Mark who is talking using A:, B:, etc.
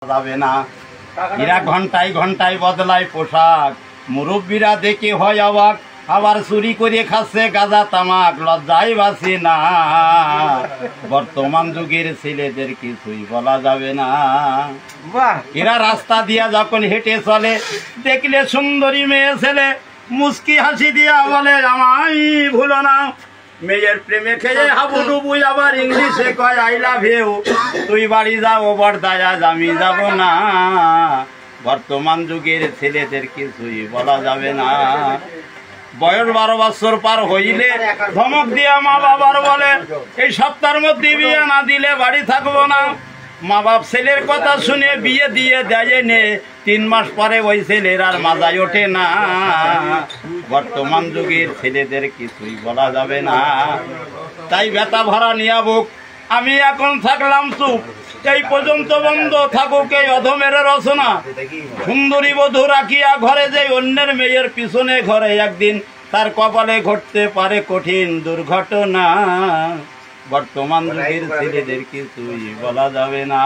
A: যাবে না। এরা ঘন্টায় ঘন্টায় বদলায় পোশাক, মুরব্বীরা দেখে হয় অবাক, আবার চুরি করে খাচ্ছে গাঁজা তামাক, লজ্জায় বাঁচে না। বর্তমান যুগের ছেলেদের কিছুই বলা যাবে না। এরা রাস্তা দিয়া যখন হেঁটে চলে, দেখলে সুন্দরী মেয়ে ছেলে মুস্কি হাসি দিয়া বলে আমায় ভুলো না। মেয়ের প্রেমে খেয়ে হাবুডুবু, আবার ইংলিশে কয় আই লাভ ইউ। তুই বাড়ি যাও বর্দায়, আজ আমি যাব না। বর্তমান যুগের ছেলেদের কিছুই বলা যাবে না। বয়স 12 বছর পার হইলে ধমক দিয়া মা বাবার বলে এই সপ্তাহের মধ্যে বিয়ে না দিলে বাড়ি থাকবো না। মা বাপ ছেলের কথা শুনে বিয়ে দিয়ে দেয় নে, 3 মাস পরে ওই ছেলের আর মাথায় ওঠে না। বর্তমান যুগের ছেলেদের কিছুই বলা যাবে না। তাই ব্যথা ভরা নিয়া বুক, আমি এখন থাকলাম চুপ, এই পর্যন্ত বন্ধ থাকুক এই অধমের রচনা। সুন্দরী বধূ রাখিয়া ঘরে যে অন্যের মেয়ের পিছনে ঘরে একদিন তার কপালে ঘটতে পারে কঠিন দুর্ঘটনা। বর্তমান যুগের ছেলেদের কিছুই বলা যাবে না।